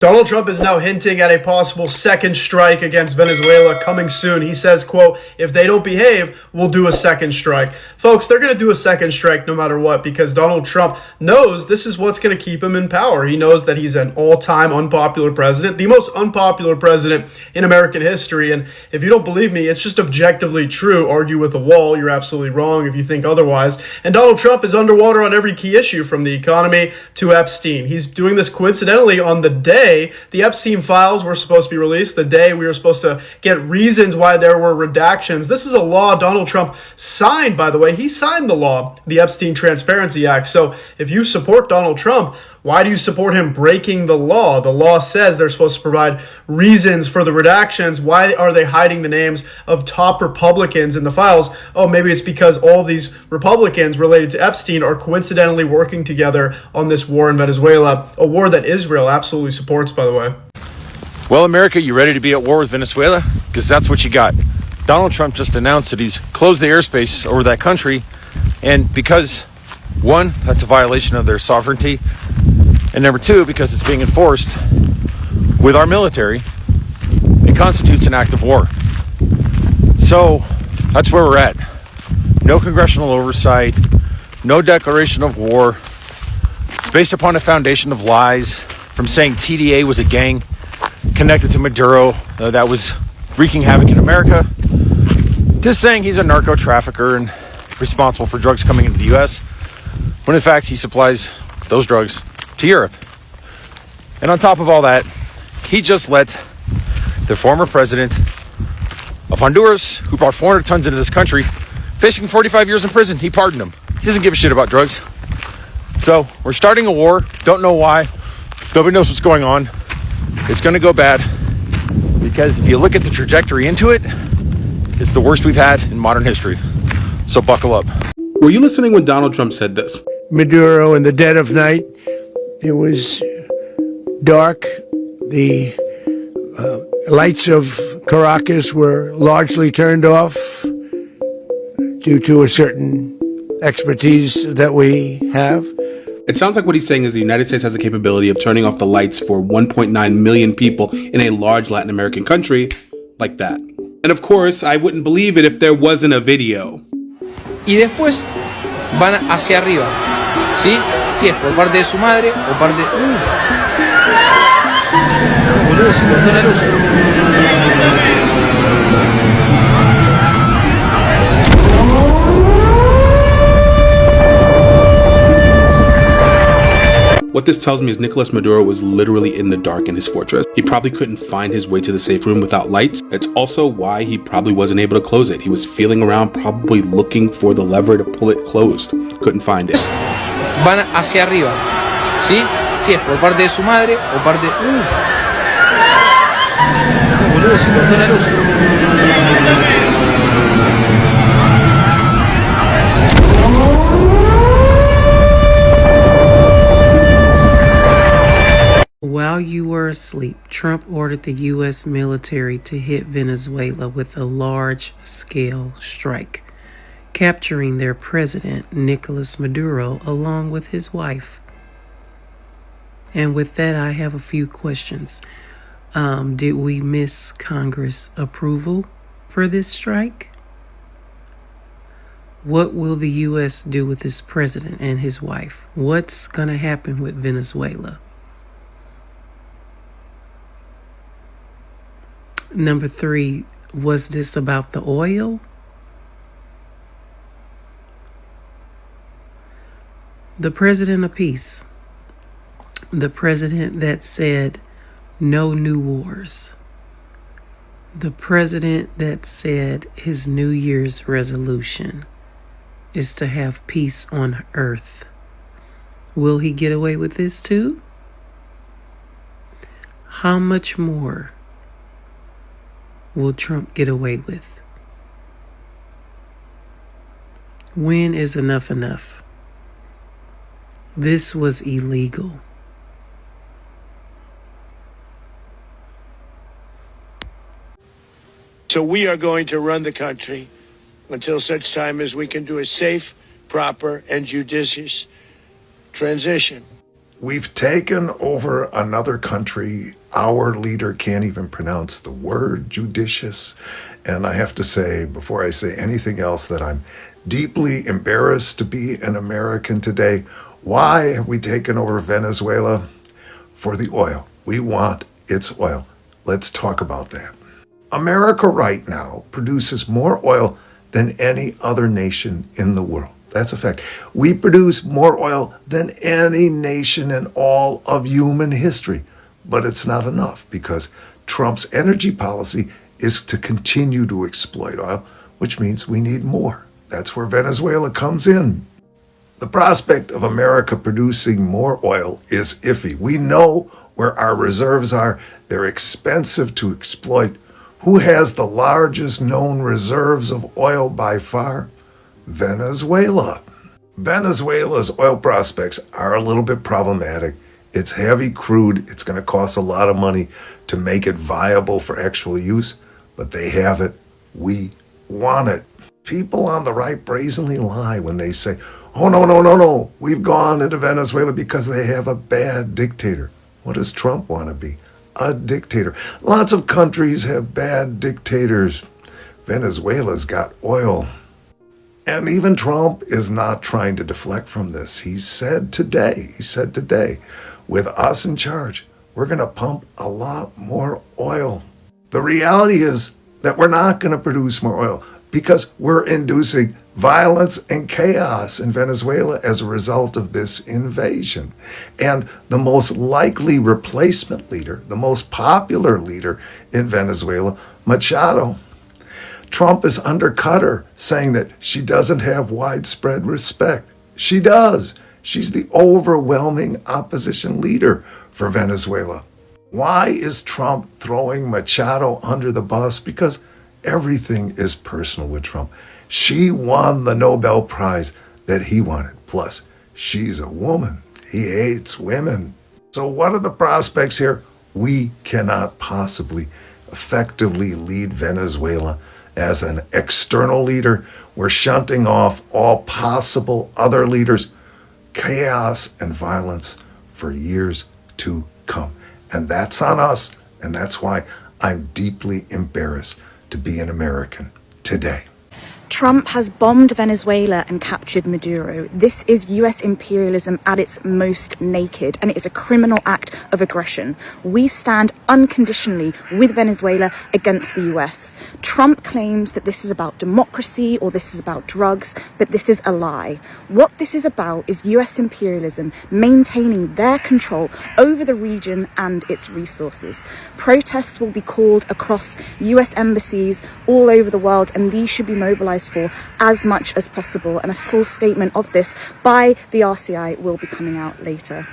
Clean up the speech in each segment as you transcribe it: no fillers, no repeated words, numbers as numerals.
Donald Trump is now hinting at a possible second strike against Venezuela coming soon. He says, quote, if they don't behave, we'll do a second strike. Folks, they're going to do a second strike no matter what, because Donald Trump knows this is what's going to keep him in power. He knows that he's an all-time unpopular president, the most unpopular president in American history. And if you don't believe me, it's just objectively true. Argue with a wall. You're absolutely wrong if you think otherwise. And Donald Trump is underwater on every key issue, from the economy to Epstein. He's doing this coincidentally on the day the Epstein files were supposed to be released, the day we were supposed to get reasons why there were redactions. This is a law Donald Trump signed, by the way. He signed the law, the Epstein Transparency Act. So if you support Donald Trump, why do you support him breaking the law? The law says they're supposed to provide reasons for the redactions. Why are they hiding the names of top Republicans in the files? Oh, maybe it's because all of these Republicans related to Epstein are coincidentally working together on this war in Venezuela, a war that Israel absolutely supports, by the way. Well, America, you ready to be at war with Venezuela? Because that's what you got. Donald Trump just announced that he's closed the airspace over that country. And because, one, that's a violation of their sovereignty. And number two, because it's being enforced with our military, it constitutes an act of war. So that's where we're at. No congressional oversight, no declaration of war. It's based upon a foundation of lies, from saying TDA was a gang connected to Maduro that was wreaking havoc in America, to saying he's a narco trafficker and responsible for drugs coming into the U.S., when in fact he supplies those drugs to Europe. And on top of all that, he just let the former president of Honduras, who brought 400 tons into this country, facing 45 years in prison, he pardoned him. He doesn't give a shit about drugs. So we're starting a war. Don't know why. Nobody knows what's going on. It's going to go bad, because if you look at the trajectory into it, it's the worst we've had in modern history. So buckle up. Were you listening when Donald Trump said this? Maduro in the dead of night. It was dark. The lights of Caracas were largely turned off due to a certain expertise that we have. It sounds like what he's saying is the United States has the capability of turning off the lights for 1.9 million people in a large Latin American country like that. And of course, I wouldn't believe it if there wasn't a video. Y después van hacia arriba, ¿sí? Si es por parte de su madre o parte... Boludo, se cortó la luz. What this tells me is Nicolas Maduro was literally in the dark in his fortress. He probably couldn't find his way to the safe room without lights. It's also why he probably wasn't able to close it. He was feeling around, probably looking for the lever to pull it closed. Couldn't find it. Van hacia arriba, ¿sí? Si es por parte de su madre o parte... Boludo, se cortó la luz. While you were asleep, Trump ordered the U.S. military to hit Venezuela with a large-scale strike, capturing their president, Nicolas Maduro, along with his wife. And with that, I have a few questions. Did we miss Congress approval for this strike? What will the U.S. do with this president and his wife? What's going to happen with Venezuela? Number 3, was this about the oil? The president of peace. The president that said no new wars. The president that said his New Year's resolution is to have peace on earth. Will he get away with this too? How much more will Trump get away with? When is enough enough? This was illegal. So we are going to run the country until such time as we can do a safe, proper, and judicious transition. We've taken over another country. Our leader can't even pronounce the word judicious. And I have to say, before I say anything else, that I'm deeply embarrassed to be an American today. Why have we taken over Venezuela? For the oil. We want its oil. Let's talk about that. America right now produces more oil than any other nation in the world. That's a fact. We produce more oil than any nation in all of human history. But it's not enough because Trump's energy policy is to continue to exploit oil, which means we need more. That's where Venezuela comes in. The prospect of America producing more oil is iffy. We know where our reserves are. They're expensive to exploit. Who has the largest known reserves of oil by far? Venezuela. Venezuela's oil prospects are a little bit problematic. It's heavy crude. It's going to cost a lot of money to make it viable for actual use, but they have it. We want it. People on the right brazenly lie when they say, oh, no. We've gone into Venezuela because they have a bad dictator. What does Trump want to be? A dictator. Lots of countries have bad dictators. Venezuela's got oil. And even Trump is not trying to deflect from this. He said today, with us in charge, we're going to pump a lot more oil. The reality is that we're not going to produce more oil because we're inducing violence and chaos in Venezuela as a result of this invasion. And the most likely replacement leader, the most popular leader in Venezuela, Machado, Trump has undercut her, saying that she doesn't have widespread respect. She does. She's the overwhelming opposition leader for Venezuela. Why is Trump throwing Machado under the bus? Because everything is personal with Trump. She won the Nobel Prize that he wanted. Plus, she's a woman. He hates women. So what are the prospects here? We cannot possibly effectively lead Venezuela as an external leader. We're shunting off all possible other leaders, chaos and violence for years to come. And that's on us. And that's why I'm deeply embarrassed to be an American today. Trump has bombed Venezuela and captured Maduro. This is US imperialism at its most naked, and it is a criminal act of aggression. We stand unconditionally with Venezuela against the US. Trump claims that this is about democracy or this is about drugs, but this is a lie. What this is about is US imperialism maintaining their control over the region and its resources. Protests will be called across US embassies all over the world, and these should be mobilized for as much as possible, and a full statement of this by the RCI will be coming out later.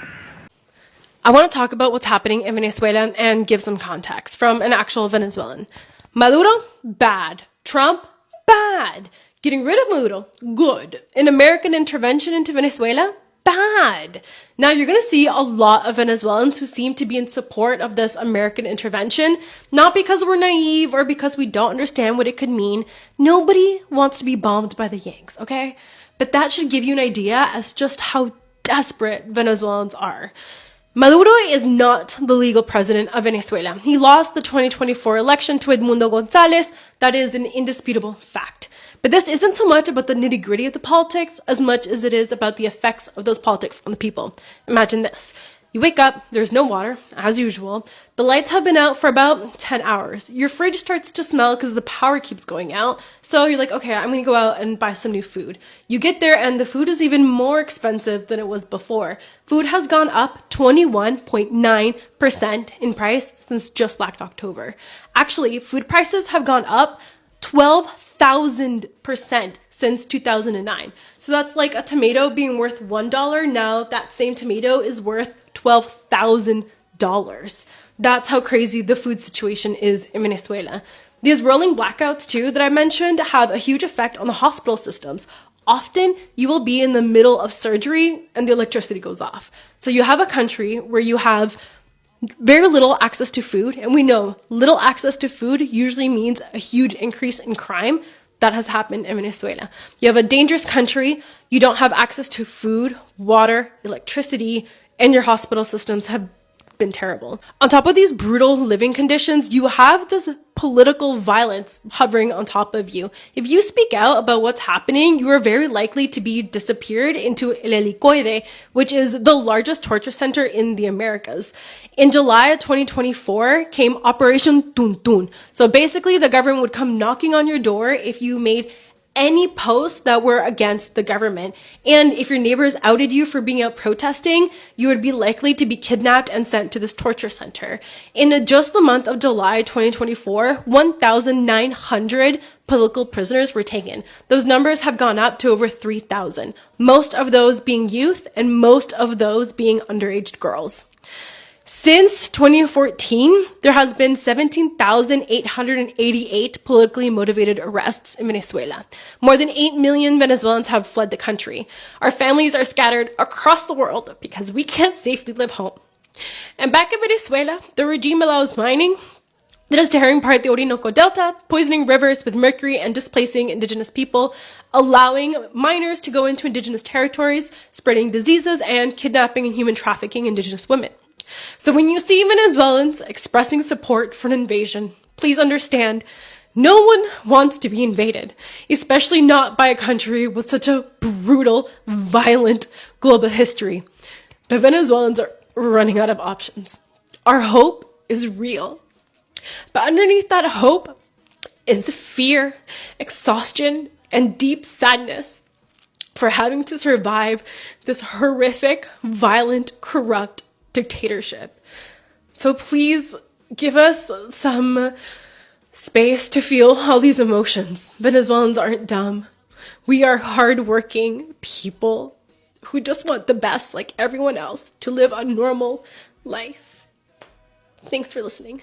I want to talk about what's happening in Venezuela and give some context from an actual Venezuelan. Maduro, bad. Trump, bad. Getting rid of Maduro, good. An American intervention into Venezuela, bad. Now you're going to see a lot of Venezuelans who seem to be in support of this American intervention, not because we're naive or because we don't understand what it could mean. Nobody wants to be bombed by the Yanks, okay? But that should give you an idea as just how desperate Venezuelans are. Maduro is not the legal president of Venezuela. He lost the 2024 election to Edmundo Gonzalez. That is an indisputable fact. But this isn't so much about the nitty-gritty of the politics as much as it is about the effects of those politics on the people. Imagine this. You wake up, there's no water, as usual. The lights have been out for about 10 hours. Your fridge starts to smell because the power keeps going out. So you're like, okay, I'm going to go out and buy some new food. You get there and the food is even more expensive than it was before. Food has gone up 21.9% in price since just last October. Actually, food prices have gone up 12,000% since 2009. So that's like a tomato being worth $1. Now that same tomato is worth $12,000. That's how crazy the food situation is in Venezuela. These rolling blackouts too that I mentioned have a huge effect on the hospital systems. Often you will be in the middle of surgery and the electricity goes off. So you have a country where you have very little access to food, and we know little access to food usually means a huge increase in crime. That has happened in Venezuela. You have a dangerous country, you don't have access to food, water, electricity, and your hospital systems have been terrible. On top of these brutal living conditions, you have this political violence hovering on top of you. If you speak out about what's happening, you are very likely to be disappeared into El Helicoide, which is the largest torture center in the Americas. In July of 2024 came Operation Tuntun. So basically the government would come knocking on your door if you made any posts that were against the government. And if your neighbors outed you for being out protesting, you would be likely to be kidnapped and sent to this torture center. In just the month of July 2024, 1,900 political prisoners were taken. Those numbers have gone up to over 3,000, most of those being youth and most of those being underage girls. Since 2014, there has been 17,888 politically motivated arrests in Venezuela. More than 8 million Venezuelans have fled the country. Our families are scattered across the world because we can't safely live home. And back in Venezuela, the regime allows mining that is tearing apart the Orinoco Delta, poisoning rivers with mercury and displacing indigenous people, allowing miners to go into indigenous territories, spreading diseases and kidnapping and human trafficking indigenous women. So when you see Venezuelans expressing support for an invasion, please understand, no one wants to be invaded, especially not by a country with such a brutal, violent global history. But Venezuelans are running out of options. Our hope is real. But underneath that hope is fear, exhaustion, and deep sadness for having to survive this horrific, violent, corrupt dictatorship. So please give us some space to feel all these emotions. Venezuelans aren't dumb. We are hardworking people who just want the best, like everyone else, to live a normal life. Thanks for listening.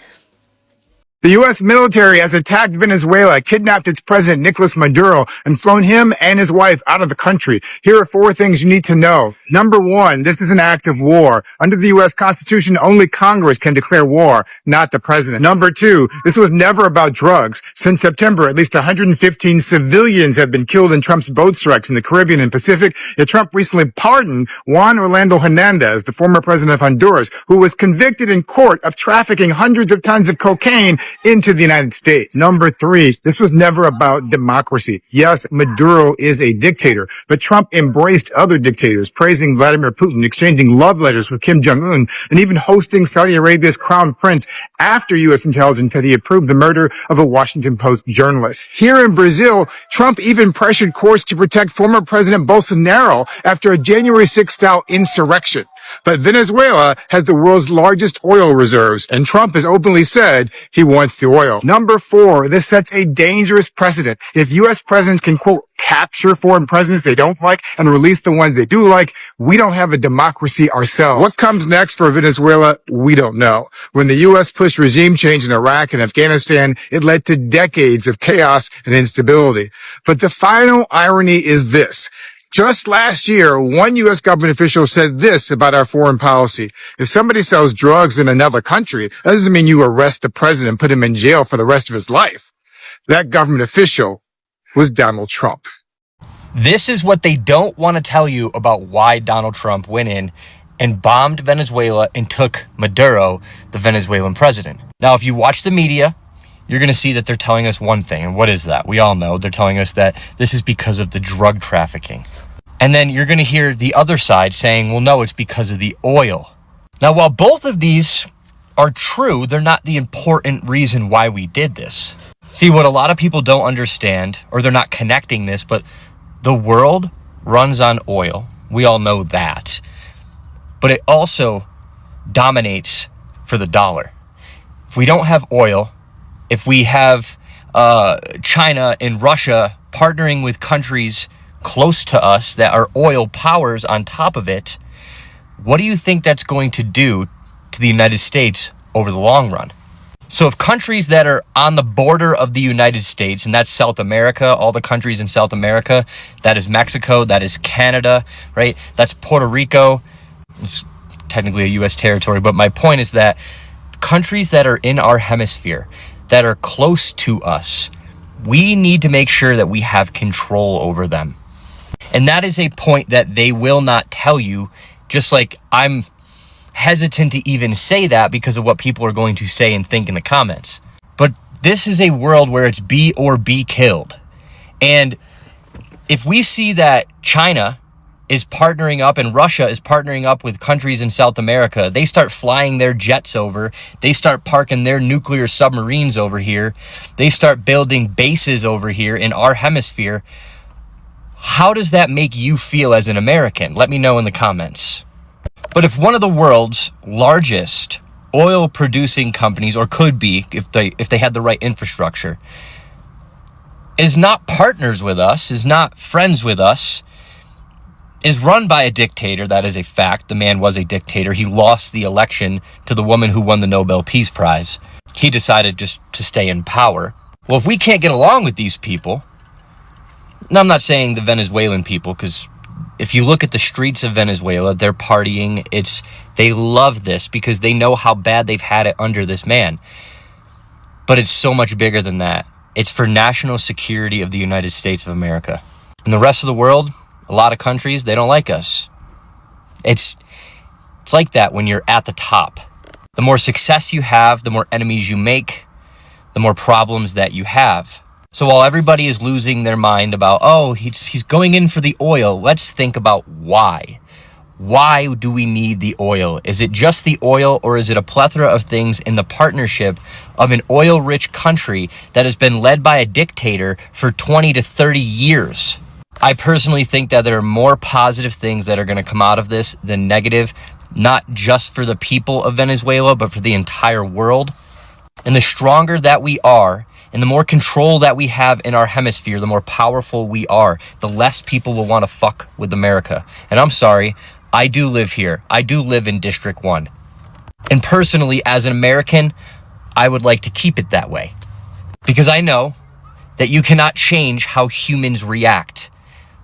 The U.S. military has attacked Venezuela, kidnapped its president, Nicolas Maduro, and flown him and his wife out of the country. Here are 4 things you need to know. Number 1, this is an act of war. Under the U.S. Constitution, only Congress can declare war, not the president. Number 2, this was never about drugs. Since September, at least 115 civilians have been killed in Trump's boat strikes in the Caribbean and Pacific. Yet Trump recently pardoned Juan Orlando Hernandez, the former president of Honduras, who was convicted in court of trafficking hundreds of tons of cocaine into the United States. Number 3, this was never about democracy. Yes, Maduro is a dictator, but Trump embraced other dictators, praising Vladimir Putin, exchanging love letters with Kim Jong-un, and even hosting Saudi Arabia's crown prince after U.S. intelligence said he approved the murder of a Washington Post journalist. Here in Brazil, Trump even pressured courts to protect former President Bolsonaro after a January 6th-style insurrection. But Venezuela has the world's largest oil reserves, and Trump has openly said he wants the oil. Number 4, this sets a dangerous precedent. If U.S. presidents can, quote, capture foreign presidents they don't like and release the ones they do like, we don't have a democracy ourselves. What comes next for Venezuela, we don't know. When the U.S. pushed regime change in Iraq and Afghanistan, it led to decades of chaos and instability. But the final irony is this. Just last year, one U.S. government official said this about our foreign policy. If somebody sells drugs in another country, that doesn't mean you arrest the president and put him in jail for the rest of his life. That government official was Donald Trump. This is what they don't want to tell you about why Donald Trump went in and bombed Venezuela and took Maduro, the Venezuelan president. Now, if you watch the media, you're going to see that they're telling us one thing. And what is that? We all know they're telling us that this is because of the drug trafficking. And then you're going to hear the other side saying, well, no, it's because of the oil. Now, while both of these are true, they're not the important reason why we did this. See, what a lot of people don't understand, or they're not connecting this, but the world runs on oil. We all know that. But it also dominates for the dollar. If we don't have oil, if we have China and Russia partnering with countries close to us that are oil powers on top of it, what do you think that's going to do to the United States over the long run? So if countries that are on the border of the United States, and that's South America, all the countries in South America, that is Mexico, that is Canada, right? That's Puerto Rico. It's technically a U.S. territory, but my point is that countries that are in our hemisphere, that are close to us, we need to make sure that we have control over them. And that is a point that they will not tell you, just like I'm hesitant to even say that because of what people are going to say and think in the comments. But this is a world where it's be or be killed. And if we see that China is partnering up and Russia is partnering up with countries in South America, they start flying their jets over, they start parking their nuclear submarines over here, they start building bases over here in our hemisphere, how does that make you feel as an American? Let me know in the comments. But if one of the world's largest oil producing companies, or could be if they had the right infrastructure, is not partners with us, is not friends with us, is run by a dictator, that is a fact. The man was a dictator. He lost the election to the woman who won the Nobel Peace Prize. He decided just to stay in power. Well, if we can't get along with these people, and I'm not saying the Venezuelan people, because if you look at the streets of Venezuela, they're partying. They love this because they know how bad they've had it under this man. But it's so much bigger than that. It's for national security of the United States of America. And the rest of the world, a lot of countries, they don't like us. It's like that when you're at the top. The more success you have, the more enemies you make, the more problems that you have. So while everybody is losing their mind about, oh, he's going in for the oil, let's think about why. Why do we need the oil? Is it just the oil, or is it a plethora of things in the partnership of an oil-rich country that has been led by a dictator for 20 to 30 years? I personally think that there are more positive things that are going to come out of this than negative, not just for the people of Venezuela, but for the entire world. And the stronger that we are, and the more control that we have in our hemisphere, the more powerful we are, the less people will want to fuck with America. And I'm sorry, I do live here. I do live in District 1. And personally, as an American, I would like to keep it that way. Because I know that you cannot change how humans react.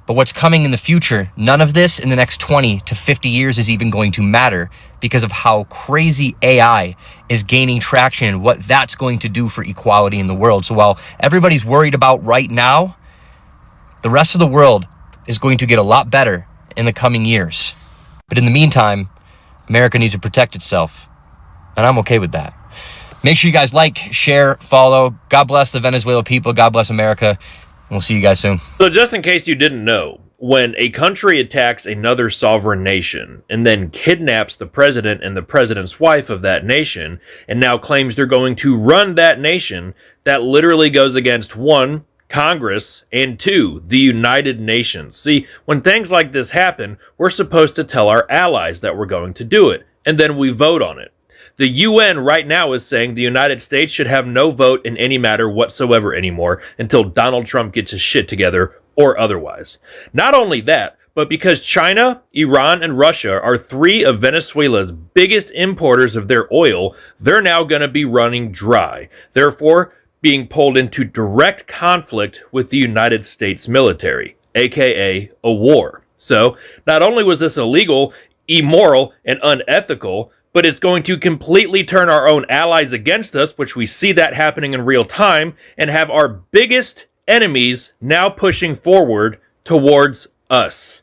But what's coming in the future, none of this in the next 20 to 50 years is even going to matter because of how crazy AI is gaining traction and what that's going to do for equality in the world. So while everybody's worried about right now, the rest of the world is going to get a lot better in the coming years. But in the meantime, America needs to protect itself. And I'm okay with that. Make sure you guys like, share, follow. God bless the Venezuela people. God bless America. And we'll see you guys soon. So just in case you didn't know, when a country attacks another sovereign nation and then kidnaps the president and the president's wife of that nation and now claims they're going to run that nation, that literally goes against 1, Congress, and 2, the United Nations. See, when things like this happen, we're supposed to tell our allies that we're going to do it, and then we vote on it. The UN right now is saying the United States should have no vote in any matter whatsoever anymore until Donald Trump gets his shit together or otherwise. Not only that, but because China, Iran, and Russia are 3 of Venezuela's biggest importers of their oil, they're now going to be running dry. Therefore, being pulled into direct conflict with the United States military, aka a war. So, not only was this illegal, immoral, and unethical, but it's going to completely turn our own allies against us, which we see that happening in real time, and have our biggest enemies now pushing forward towards us.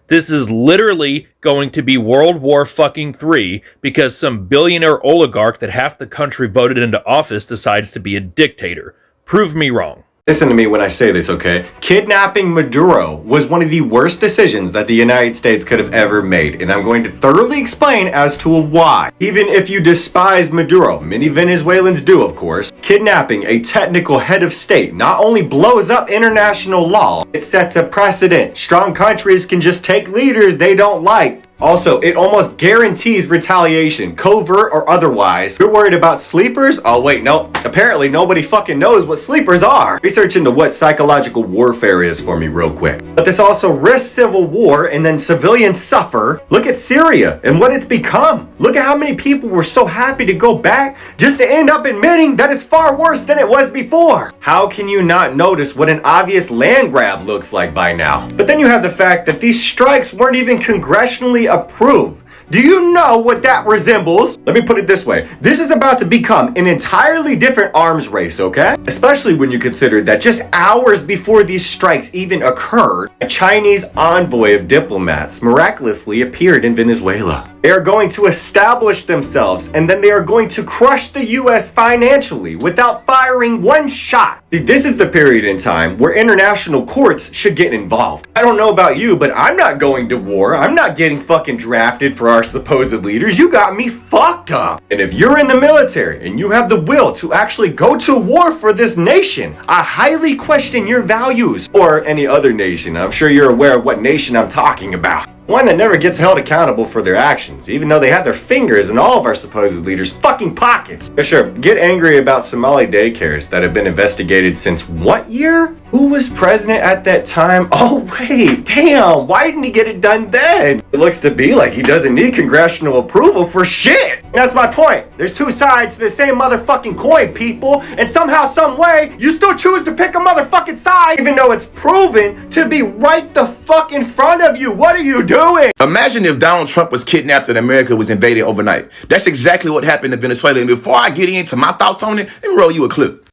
This is literally going to be World War fucking 3 because some billionaire oligarch that half the country voted into office decides to be a dictator. Prove me wrong. Listen to me when I say this, okay? Kidnapping Maduro was one of the worst decisions that the United States could have ever made, and I'm going to thoroughly explain as to why. Even if you despise Maduro, many Venezuelans do, of course, kidnapping a technical head of state not only blows up international law, it sets a precedent. Strong countries can just take leaders they don't like. Also, it almost guarantees retaliation, covert or otherwise. You're worried about sleepers? Oh wait, no. Apparently nobody fucking knows what sleepers are. Research into what psychological warfare is for me real quick. But this also risks civil war and then civilians suffer. Look at Syria and what it's become. Look at how many people were so happy to go back just to end up admitting that it's far worse than it was before. How can you not notice what an obvious land grab looks like by now? But then you have the fact that these strikes weren't even congressionally approved. Do you know what that resembles? Let me put it this way. This is about to become an entirely different arms race, okay? Especially when you consider that just hours before these strikes even occurred, a Chinese envoy of diplomats miraculously appeared in Venezuela. They are going to establish themselves, and then they are going to crush the US financially without firing one shot. See, this is the period in time where international courts should get involved. I don't know about you, but I'm not going to war. I'm not getting fucking drafted for our supposed leaders. You got me fucked up. And if you're in the military and you have the will to actually go to war for this nation, I highly question your values, or any other nation. I'm sure you're aware of what nation I'm talking about. One that never gets held accountable for their actions, even though they have their fingers in all of our supposed leaders' fucking pockets. Yeah, sure, get angry about Somali daycares that have been investigated since what year? Who was president at that time? Oh wait, damn, why didn't he get it done then? It looks to be like he doesn't need congressional approval for shit. And that's my point. There's two sides to the same motherfucking coin, people, and somehow, some way, you still choose to pick a motherfucking side, even though it's proven to be right the fuck in front of you. What are you doing? Imagine if Donald Trump was kidnapped and America was invaded overnight. That's exactly what happened in Venezuela. And before I get into my thoughts on it, let me roll you a clip.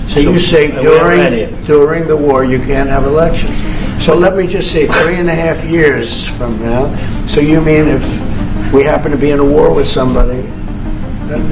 So you say during the war you can't have elections. So let me just say 3.5 years from now. So you mean if we happen to be in a war with somebody,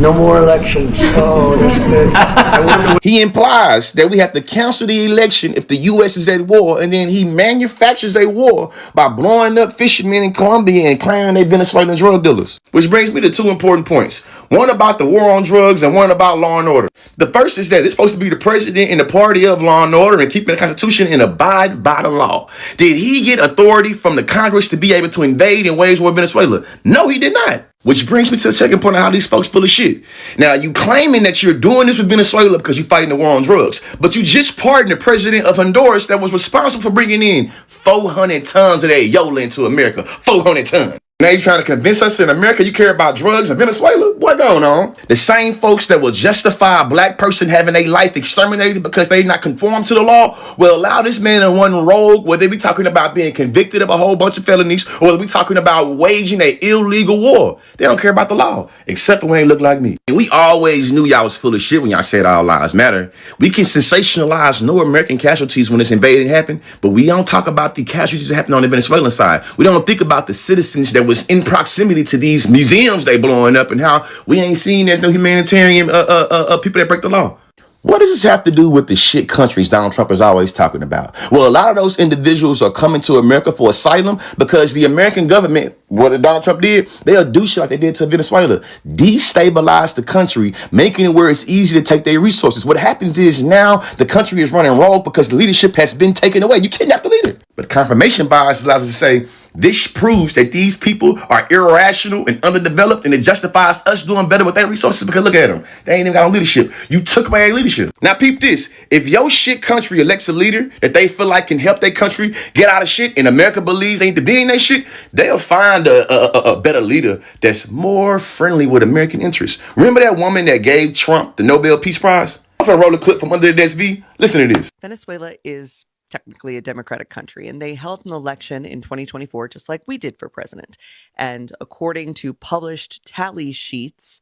no more elections? Oh, that's good. I wonder He implies that we have to cancel the election if the U.S. is at war, and then he manufactures a war by blowing up fishermen in Colombia and claiming they Venezuelan drug dealers. Which brings me to two important points. One about the war on drugs and one about law and order. The first is that it's supposed to be the president and the party of law and order and keeping the Constitution and abide by the law. Did he get authority from the Congress to be able to invade and wage war Venezuela? No, he did not. Which brings me to the second point of how these folks full of shit. Now, you claiming that you're doing this with Venezuela because you're fighting the war on drugs, but you just pardoned the president of Honduras that was responsible for bringing in 400 tons of that Yola into America. 400 tons. Now you're trying to convince us in America you care about drugs in Venezuela? What going on? The same folks that will justify a black person having their life exterminated because they not conform to the law will allow this man in one rogue, where they be talking about being convicted of a whole bunch of felonies, or they be talking about waging an illegal war. They don't care about the law, except for when they look like me. And we always knew y'all was full of shit when y'all said all lives matter. We can sensationalize no American casualties when this invading happened, but we don't talk about the casualties that happened on the Venezuelan side. We don't think about the citizens that was in proximity to these museums they blowing up and how we ain't seen there's no humanitarian people that break the law. What does this have to do with the shit countries Donald Trump is always talking about? Well, a lot of those individuals are coming to America for asylum because the American government, what Donald Trump did, they'll do shit like they did to Venezuela. Destabilize the country, making it where it's easy to take their resources. What happens is now the country is running rogue because the leadership has been taken away. You kidnap the leader. But confirmation bias allows us to say, this proves that these people are irrational and underdeveloped, and it justifies us doing better with their resources because look at them. They ain't even got no leadership. You took away their leadership. Now peep this. If your shit country elects a leader that they feel like can help their country get out of shit and America believes they need to be in their shit, they'll find a better leader that's more friendly with American interests. Remember that woman that gave Trump the Nobel Peace Prize? I'm gonna roll a clip from under the SV. Listen to this. Venezuela is technically a democratic country, and they held an election in 2024 just like we did for president. And according to published tally sheets,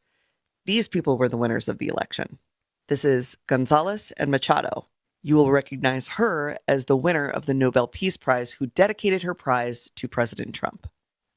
these people were the winners of the election. This is Gonzalez and Machado. You will recognize her as the winner of the Nobel Peace Prize, who dedicated her prize to President Trump.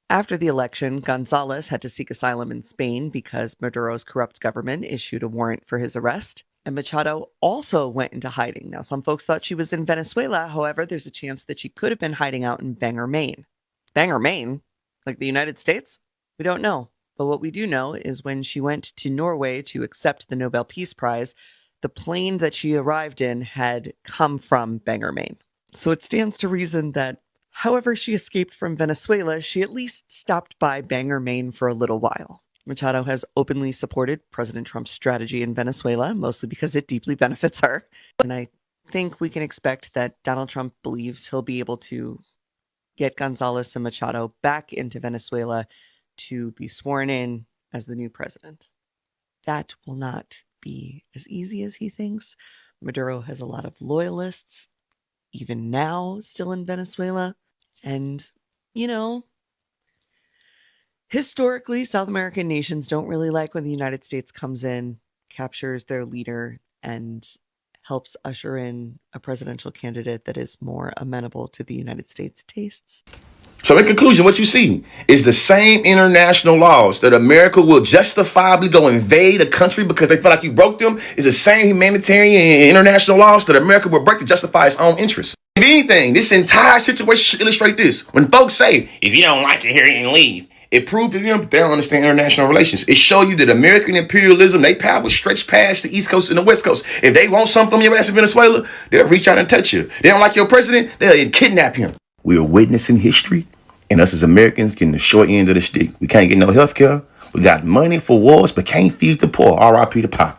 After the election, Gonzalez had to seek asylum in Spain because Maduro's corrupt government issued a warrant for his arrest. And Machado also went into hiding. Now, some folks thought she was in Venezuela. However, there's a chance that she could have been hiding out in Bangor, Maine. Bangor, Maine? Like the United States? We don't know. But what we do know is when she went to Norway to accept the Nobel Peace Prize, the plane that she arrived in had come from Bangor, Maine. So it stands to reason that however she escaped from Venezuela, she at least stopped by Bangor, Maine for a little while. Machado has openly supported President Trump's strategy in Venezuela, mostly because it deeply benefits her. And I think we can expect that Donald Trump believes he'll be able to get Gonzalez and Machado back into Venezuela to be sworn in as the new president. That will not be as easy as he thinks. Maduro has a lot of loyalists, even now, still in Venezuela. And, you know, Historically, South American nations don't really like when the United States comes in, captures their leader, and helps usher in a presidential candidate that is more amenable to the United States' tastes. So in conclusion, what you see is the same international laws that America will justifiably go invade a country because they feel like you broke them is the same humanitarian and international laws that America will break to justify its own interests. If anything, this entire situation should illustrate this. When folks say, if you don't like it here, you can leave, it proves to them that they don't understand international relations. It shows you that American imperialism, they power stretched past the East Coast and the West Coast. If they want something from your ass in Venezuela, they'll reach out and touch you. They don't like your president, they'll kidnap him. We are witnessing history, and us as Americans getting the short end of the stick. We can't get no health care. We got money for wars, but can't feed the poor. R.I.P. to Pop.